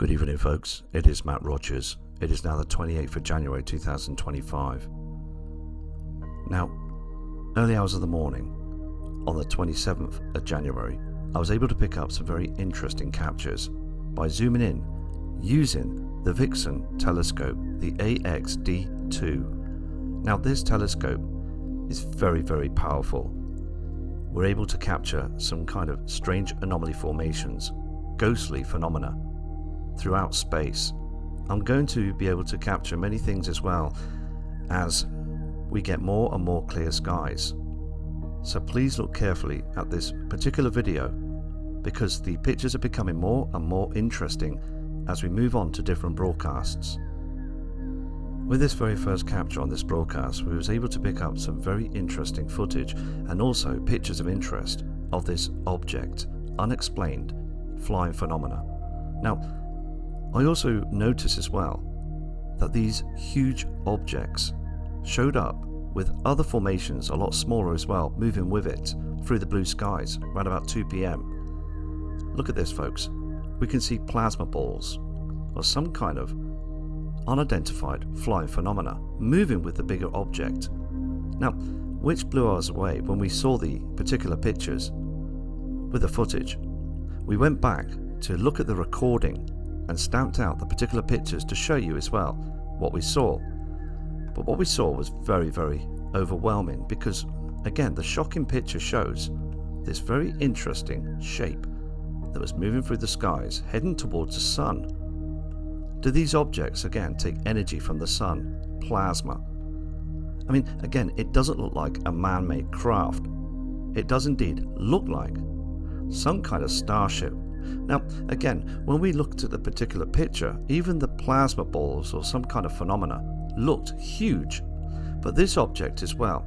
Good evening, folks. It is Matt Rogers. It is now the 28th of January 2025. Now, early hours of the morning, on the 27th of January, I was able to pick up some very interesting captures by zooming in using the Vixen telescope, the AXD2. Now, this telescope is very, very powerful. We're able to capture some kind of strange anomaly formations, ghostly phenomena throughout space. I'm going to be able to capture many things as well as we get more and more clear skies. So please look carefully at this particular video, because the pictures are becoming more and more interesting as we move on to different broadcasts. With this very first capture on this broadcast, we was able to pick up some very interesting footage and also pictures of interest of this object, unexplained flying phenomena. Now, I also noticed as well that these huge objects showed up with other formations a lot smaller as well, moving with it through the blue skies around about 2 p.m. Look at this, folks. We can see plasma balls or some kind of unidentified flying phenomena moving with the bigger object. Now, which blew us away when we saw the particular pictures with the footage. We went back to look at the recording and stamped out the particular pictures to show you as well what we saw. But what we saw was very, very overwhelming, because again, the shocking picture shows this very interesting shape that was moving through the skies heading towards the sun. Do these objects again take energy from the sun? Plasma. I mean, again, it doesn't look like a man-made craft. It does indeed look like some kind of starship. Now, again, when we looked at the particular picture, even the plasma balls or some kind of phenomena looked huge. But this object as well,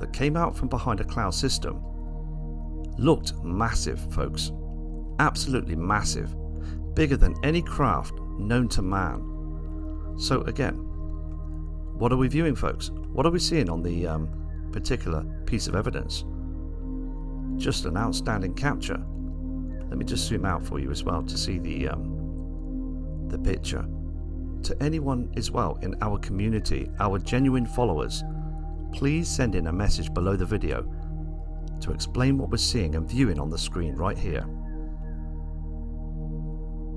that came out from behind a cloud system, looked massive, folks. Absolutely massive. Bigger than any craft known to man. So again, what are we viewing, folks? What are we seeing on the particular piece of evidence? Just an outstanding capture. Let me just zoom out for you as well to see the picture. To anyone as well in our community, our genuine followers, please send in a message below the video to explain what we're seeing and viewing on the screen right here.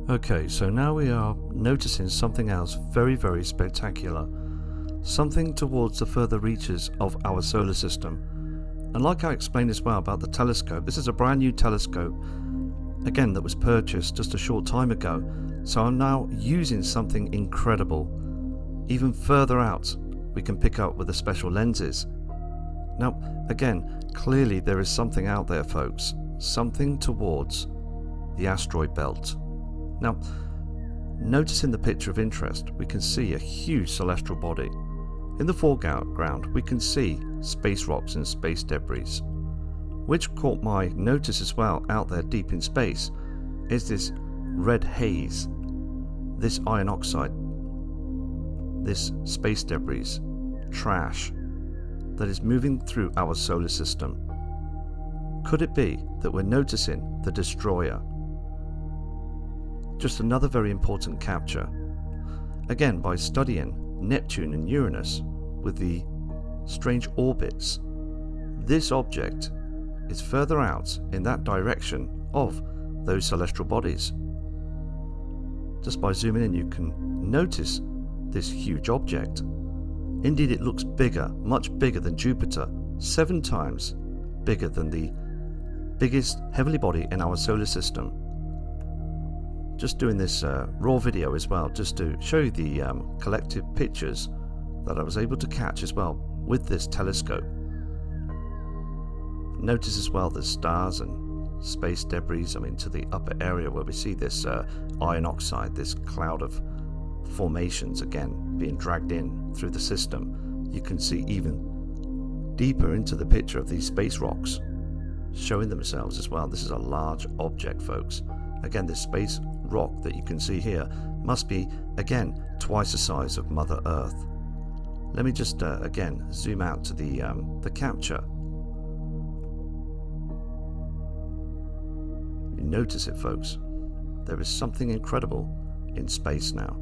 Okay, so now we are noticing something else very, very spectacular. Something towards the further reaches of our solar system. And like I explained as well about the telescope, this is a brand new telescope, again, that was purchased just a short time ago. So I'm now using something incredible. Even further out, we can pick up with the special lenses. Now, again, clearly there is something out there, folks. Something towards the asteroid belt. Now, noticing the picture of interest, we can see a huge celestial body. In the foreground, we can see space rocks and space debris. Which caught my notice as well out there deep in space is this red haze, this iron oxide, this space debris, trash that is moving through our solar system. Could it be that we're noticing the destroyer? Just another very important capture. Again, by studying Neptune and Uranus with the strange orbits, this object is further out in that direction of those celestial bodies. Just by zooming in, you can notice this huge object. Indeed, it looks bigger, much bigger than Jupiter, 7 times bigger than the biggest heavenly body in our solar system. Just doing this raw video as well, just to show you the collective pictures that I was able to catch as well with this telescope. Notice as well the stars and space debris, to the upper area where we see this iron oxide, this cloud of formations again being dragged in through the system. You can see even deeper into the picture of these space rocks showing themselves as well. This is a large object, folks. Again, this space rock that you can see here must be, again, twice the size of Mother Earth. Let me just again zoom out to the capture. You notice it, folks. There is something incredible in space now.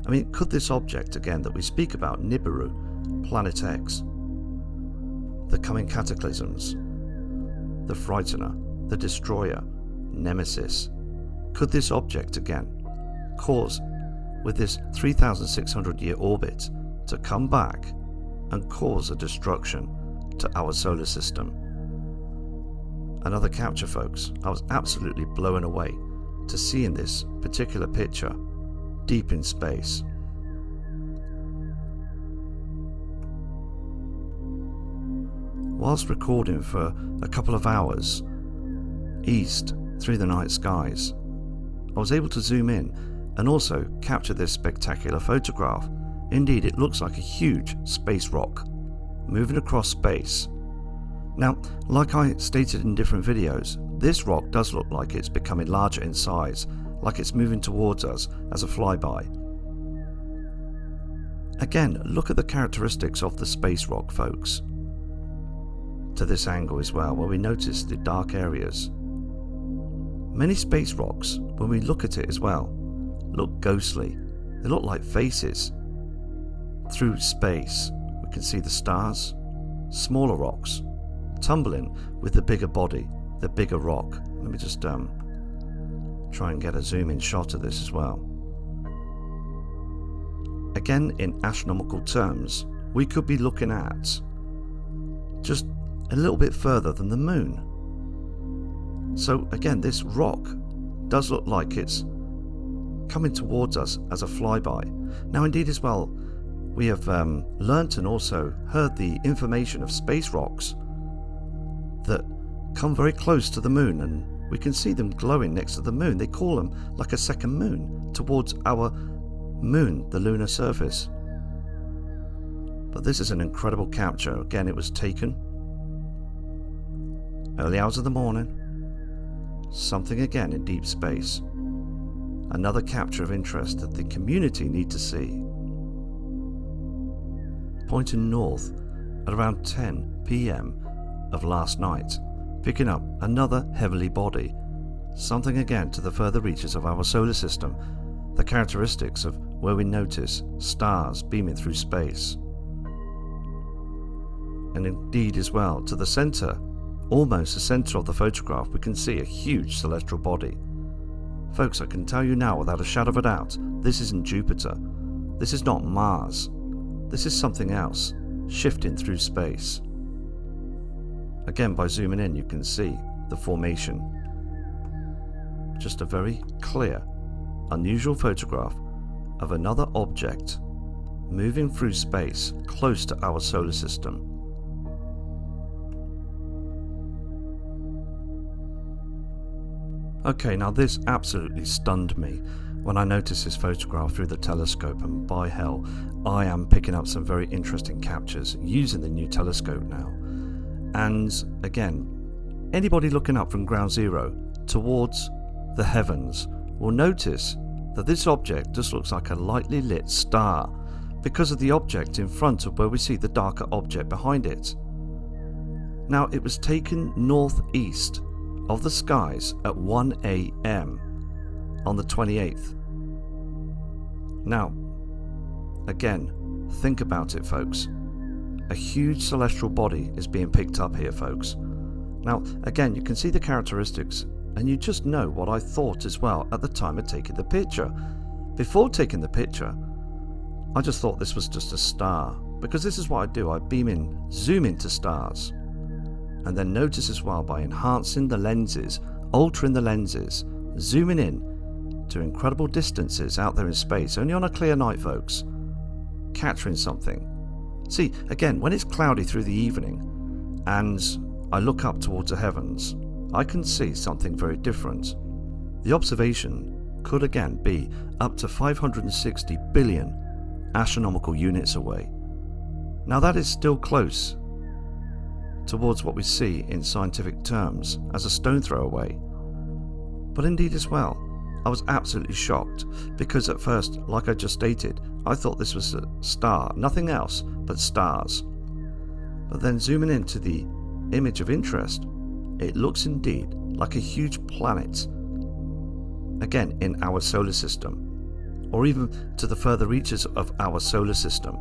I mean, could this object, again, that we speak about, Nibiru, Planet X, the coming cataclysms, the Frightener, the Destroyer, Nemesis, could this object, again, cause, with this 3,600-year orbit, to come back and cause a destruction to our solar system? Another capture, folks. I was absolutely blown away to see in this particular picture, deep in space. Whilst recording for a couple of hours east through the night skies, I was able to zoom in and also capture this spectacular photograph. Indeed, it looks like a huge space rock moving across space. Now, like I stated in different videos, this rock does look like it's becoming larger in size, like it's moving towards us as a flyby. Again, look at the characteristics of the space rock, folks, to this angle as well, where we notice the dark areas. Many space rocks, when we look at it as well, look ghostly. They look like faces. Through space, we can see the stars, smaller rocks, tumbling with the bigger body, the bigger rock. Let me just try and get a zoom in shot of this as well. Again, in astronomical terms, we could be looking at just a little bit further than the moon. So again, this rock does look like it's coming towards us as a flyby. Now, indeed as well, we have learnt and also heard the information of space rocks that come very close to the moon, and we can see them glowing next to the moon. They call them like a second moon towards our moon, the lunar surface. But this is an incredible capture. Again, it was taken early hours of the morning. Something again in deep space. Another capture of interest that the community need to see. Pointing north at around 10 p.m. of last night, picking up another heavenly body, something again to the further reaches of our solar system, the characteristics of where we notice stars beaming through space. And indeed as well, to the center, almost the center of the photograph, we can see a huge celestial body. Folks, I can tell you now without a shadow of a doubt, this isn't Jupiter. This is not Mars. This is something else, shifting through space. Again, by zooming in, you can see the formation. Just a very clear, unusual photograph of another object moving through space close to our solar system. Okay, now this absolutely stunned me when I noticed this photograph through the telescope, and by hell, I am picking up some very interesting captures using the new telescope now. And again, anybody looking up from ground zero towards the heavens will notice that this object just looks like a lightly lit star because of the object in front of where we see the darker object behind it. Now, it was taken northeast of the skies at 1 a.m. on the 28th. Now, again, think about it, folks. A huge celestial body is being picked up here, folks. Now, again, you can see the characteristics, and you just know what I thought as well at the time of taking the picture. Before taking the picture, I just thought this was just a star, because this is what I do. I zoom into stars, and then notice as well by enhancing the lenses, altering the lenses, zooming in to incredible distances out there in space, only on a clear night, folks, capturing something. See, again, when it's cloudy through the evening and I look up towards the heavens, I can see something very different. The observation could again be up to 560 billion astronomical units away. Now that is still close towards what we see in scientific terms as a stone throw away. But indeed as well, I was absolutely shocked because at first, like I just stated, I thought this was a star, nothing else but stars. But then zooming into the image of interest, it looks indeed like a huge planet, again in our solar system. or even to the further reaches of our solar system.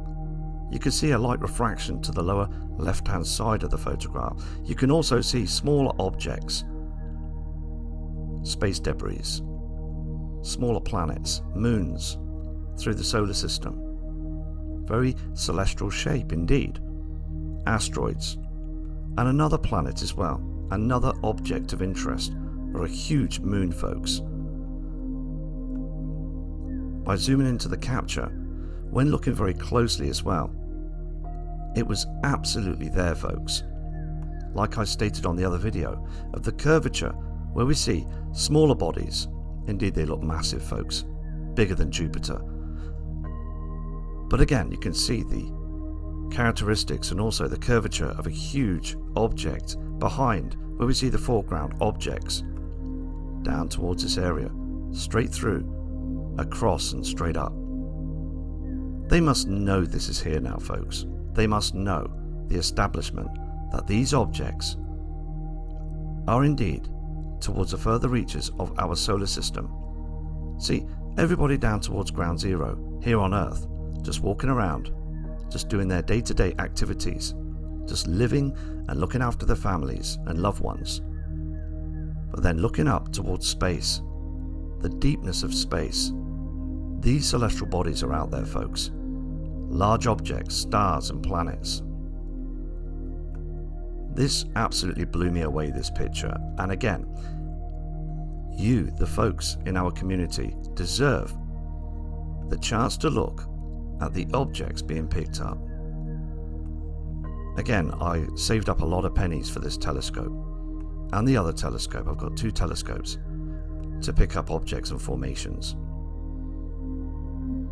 You can see a light refraction to the lower left-hand side of the photograph. You can also see smaller objects, space debris, smaller planets, moons, through the solar system. Very celestial shape indeed. Asteroids, and another planet as well, another object of interest, or a huge moon, folks. By zooming into the capture, when looking very closely as well, it was absolutely there, folks. Like I stated on the other video, of the curvature where we see smaller bodies. Indeed, they look massive, folks, bigger than Jupiter. But again, you can see the characteristics and also the curvature of a huge object behind, where we see the foreground objects down towards this area, straight through, across and straight up. They must know this is here now, folks. They must know, the establishment, that these objects are indeed towards the further reaches of our solar system. See, everybody down towards ground zero, here on Earth, just walking around, just doing their day-to-day activities, just living and looking after their families and loved ones. But then looking up towards space, the deepness of space, these celestial bodies are out there, folks. Large objects, stars and planets. This absolutely blew me away, this picture. And again, you, the folks in our community, deserve the chance to look at the objects being picked up. Again, I saved up a lot of pennies for this telescope and the other telescope. I've got 2 telescopes to pick up objects and formations.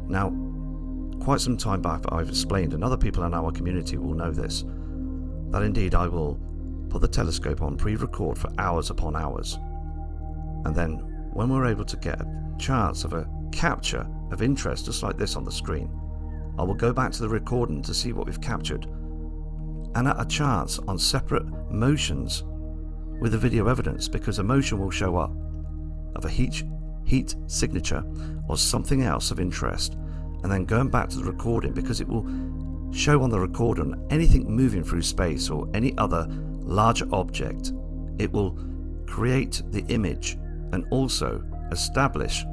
Now, quite some time back I've explained, and other people in our community will know this, that indeed I will put the telescope on pre-record for hours upon hours, and then when we're able to get a chance of a capture of interest just like this on the screen, I will go back to the recording to see what we've captured, and at a chance on separate motions with the video evidence, because a motion will show up of a heat signature or something else of interest, and then going back to the recording, because it will show on the recording anything moving through space or any other larger object. It will create the image and also establish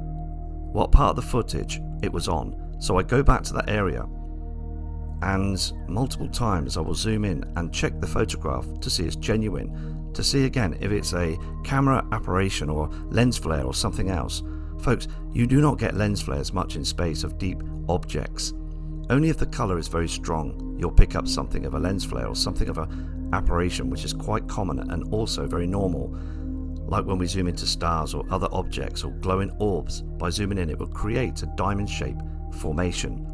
what part of the footage it was on. So I go back to that area, and multiple times I will zoom in and check the photograph to see it's genuine, to see again if it's a camera aberration or lens flare or something else. Folks, you do not get lens flares much in space of deep objects. Only if the colour is very strong you'll pick up something of a lens flare or something of an aberration, which is quite common and also very normal. Like when we zoom into stars or other objects or glowing orbs, by zooming in it will create a diamond shape formation.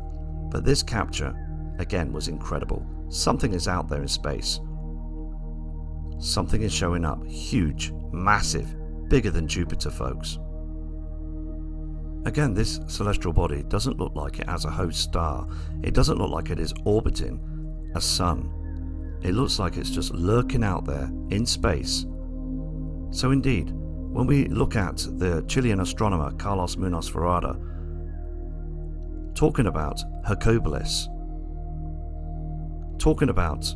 But this capture again was incredible. Something is out there in space. Something is showing up, huge, massive, bigger than Jupiter, folks. Again, this celestial body doesn't look like it has a host star. It doesn't look like it is orbiting a sun. It looks like it's just lurking out there in space. So indeed, when we look at the Chilean astronomer Carlos Munoz Ferrada talking about Hercules, talking about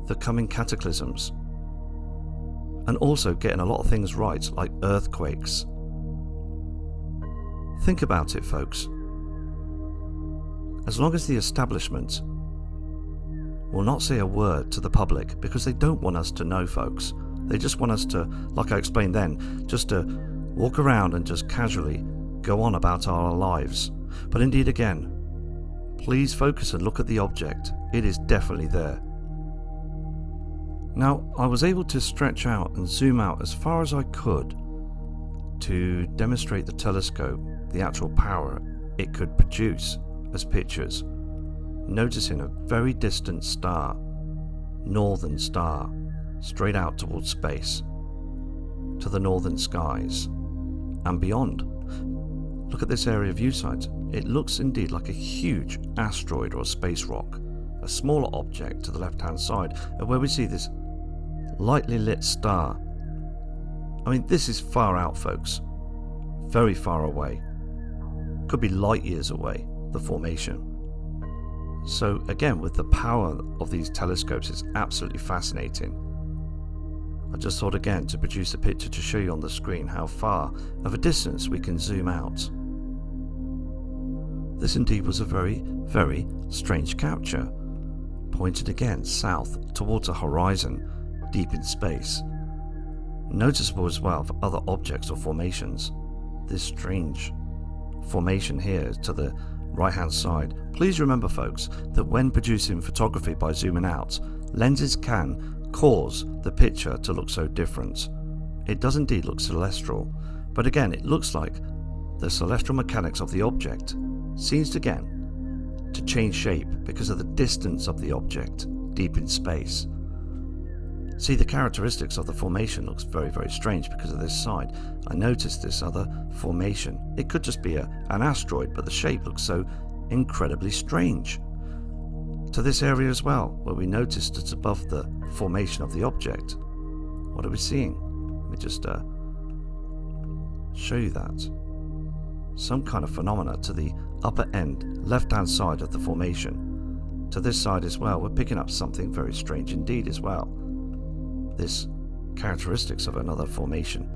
the coming cataclysms, and also getting a lot of things right, like earthquakes. Think about it, folks. As long as the establishment will not say a word to the public, because they don't want us to know, folks. They just want us to, like I explained then, just to walk around and just casually go on about our lives. But indeed, again, please focus and look at the object. It is definitely there. Now, I was able to stretch out and zoom out as far as I could to demonstrate the telescope, the actual power it could produce as pictures, noticing a very distant star, northern star, straight out towards space, to the northern skies, and beyond. Look at this area view site. It looks indeed like a huge asteroid or a space rock, a smaller object to the left-hand side, and where we see this lightly lit star. I mean, this is far out, folks, very far away, could be light years away, the formation. So again, with the power of these telescopes, it's absolutely fascinating. I just thought again to produce a picture to show you on the screen how far of a distance we can zoom out. This indeed was a very, very strange capture, pointed again south towards a horizon deep in space. Noticeable as well for other objects or formations. This strange formation here to the right hand side. Please remember folks that when producing photography by zooming out, lenses can cause the picture to look so different. It does indeed look celestial, but again it looks like the celestial mechanics of the object seems again to change shape because of the distance of the object deep in space. See, the characteristics of the formation looks very, very strange because of this side. I noticed this other formation. It could just be an asteroid, but the shape looks so incredibly strange. To this area as well, where we noticed it's above the formation of the object. What are we seeing? Let me just show you that. Some kind of phenomena to the upper end, left-hand side of the formation. To this side as well, we're picking up something very strange indeed as well. This characteristics of another formation.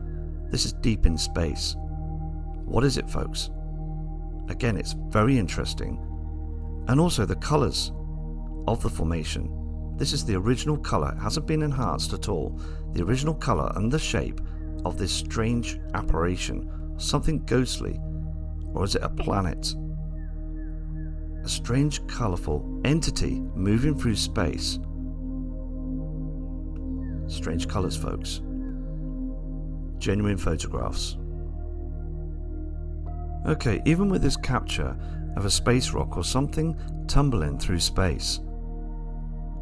This is deep in space. What is it, folks? Again, it's very interesting. And also the colors of the formation. This is the original color. It hasn't been enhanced at all. The original color and the shape of this strange apparition. Something ghostly. Or is it a planet? A strange, colorful entity moving through space. Strange colors, folks. Genuine photographs. Okay, even with this capture of a space rock or something tumbling through space,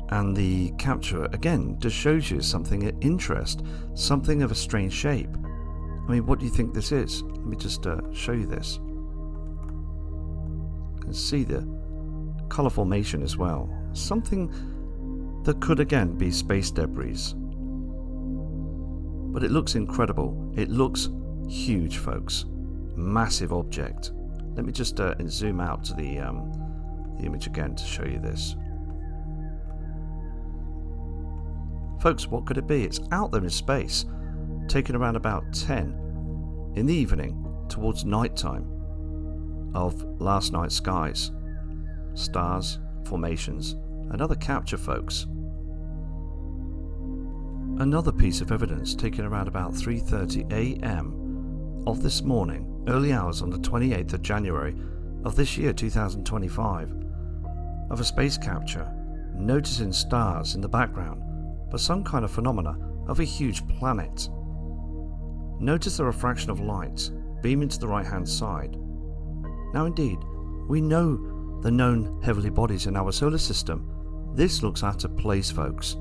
and the capture again just shows you something of interest, something of a strange shape. I mean, what do you think this is? Let me just show you this. You can see the color formation as well. Something that could again be space debris. But it looks incredible. It looks huge, folks. Massive object. Let me just zoom out to the image again to show you this. Folks, what could it be? It's out there in space, taken around about 10 in the evening towards night time of last night's skies. Stars, formations, another capture, folks. Another piece of evidence taken around about 3:30 a.m. of this morning, early hours on the 28th of January of this year 2025, of a space capture, noticing stars in the background, but some kind of phenomena of a huge planet. Notice the refraction of light beaming to the right hand side. Now indeed, we know the known heavenly bodies in our solar system. This looks out of place, folks.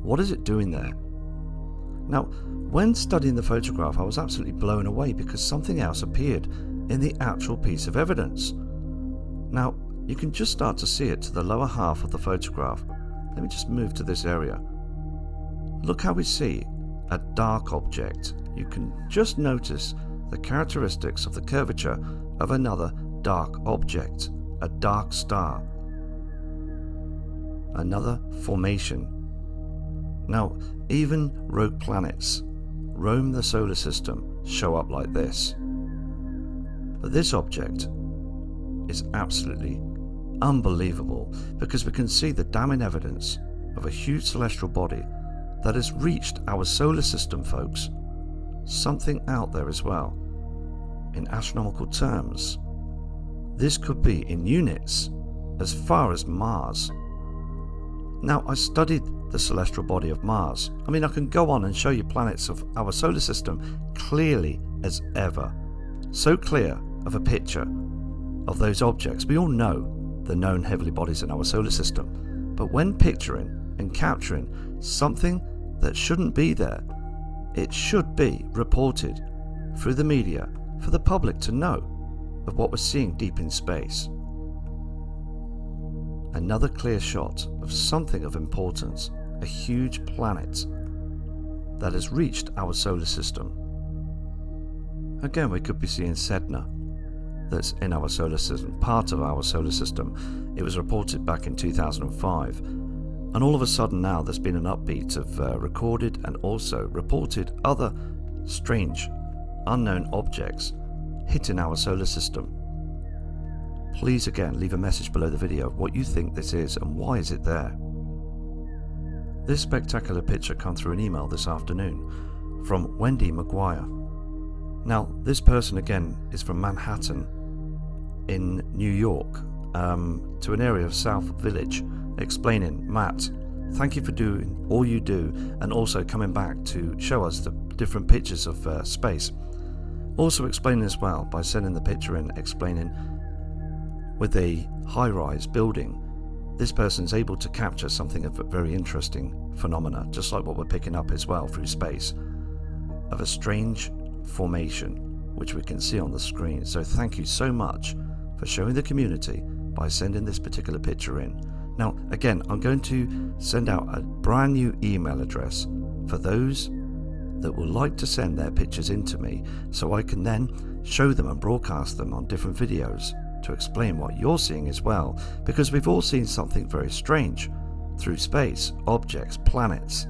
What is it doing there? Now, when studying the photograph, I was absolutely blown away because something else appeared in the actual piece of evidence. Now, you can just start to see it to the lower half of the photograph. Let me just move to this area. Look how we see a dark object. You can just notice the characteristics of the curvature of another dark object, a dark star. Another formation. Now, even rogue planets roam the solar system show up like this. But this object is absolutely unbelievable because we can see the damning evidence of a huge celestial body that has reached our solar system, folks. Something out there as well. In astronomical terms, this could be in units as far as Mars. Now, I studied the celestial body of Mars. I mean, I can go on and show you planets of our solar system clearly as ever. So clear of a picture of those objects. We all know the known heavenly bodies in our solar system. But when picturing and capturing something that shouldn't be there, it should be reported through the media for the public to know of what we're seeing deep in space. Another clear shot of something of importance, a huge planet that has reached our solar system. Again, we could be seeing Sedna, that's in our solar system, part of our solar system. It was reported back in 2005, and all of a sudden now there's been an upbeat of recorded and also reported other strange, unknown objects hitting our solar system. Please again leave a message below the video of what you think this is and why is it there. This spectacular picture came through an email this afternoon from Wendy McGuire. Now, this person again is from Manhattan in New York, to an area of South Village, explaining, Matt, thank you for doing all you do and also coming back to show us the different pictures of space. Also explaining as well by sending the picture in, explaining with a high-rise building, this person's able to capture something of a very interesting phenomena, just like what we're picking up as well through space, of a strange formation which we can see on the screen. So thank you so much for showing the community by sending this particular picture in. Now again, I'm going to send out a brand new email address for those that would like to send their pictures in to me, so I can then show them and broadcast them on different videos to explain what you're seeing as well, because we've all seen something very strange through space, objects, planets,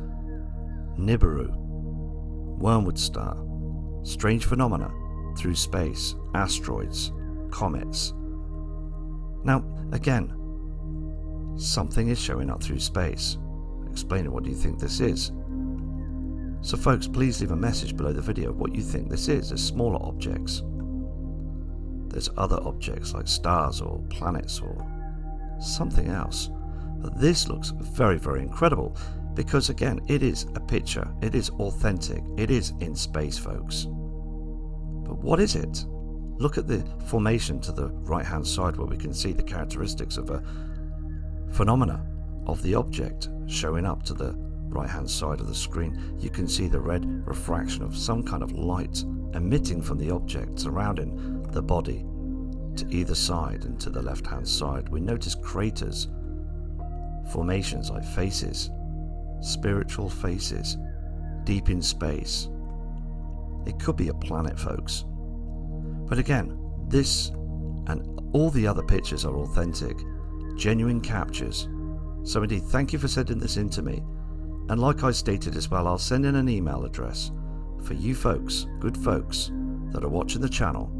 Nibiru, Wormwood Star, strange phenomena through space, asteroids, comets. Now again, something is showing up through space. Explaining what do you think this is. So folks, please leave a message below the video of what you think this is. There's smaller objects. There's other objects like stars or planets or something else. But this looks very, very incredible because again, it is a picture. It is authentic. It is in space, folks. But what is it? Look at the formation to the right-hand side where we can see the characteristics of a phenomena of the object showing up to the right-hand side of the screen. You can see the red refraction of some kind of light emitting from the object surrounding the body to either side and to the left-hand side. We notice craters, formations like faces, spiritual faces, deep in space. It could be a planet, folks. But again, this and all the other pictures are authentic, genuine captures. So indeed, thank you for sending this in to me. And like I stated as well, I'll send in an email address for you folks, good folks, that are watching the channel,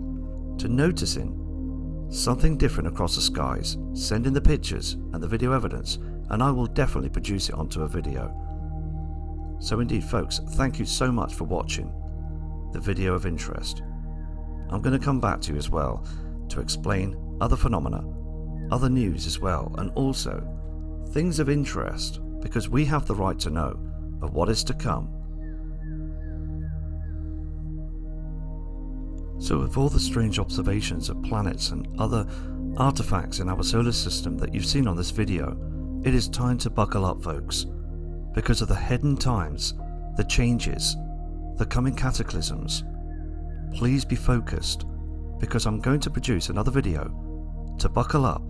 to noticing something different across the skies. Send in the pictures and the video evidence, and I will definitely produce it onto a video. So indeed, folks, thank you so much for watching the video of interest. I'm going to come back to you as well to explain other phenomena, other news as well, and also things of interest, because we have the right to know of what is to come. So with all the strange observations of planets and other artifacts in our solar system that you've seen on this video, it is time to buckle up, folks, because of the hidden times, the changes, the coming cataclysms. Please be focused, because I'm going to produce another video to buckle up,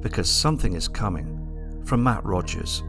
because something is coming from Matt Rogers.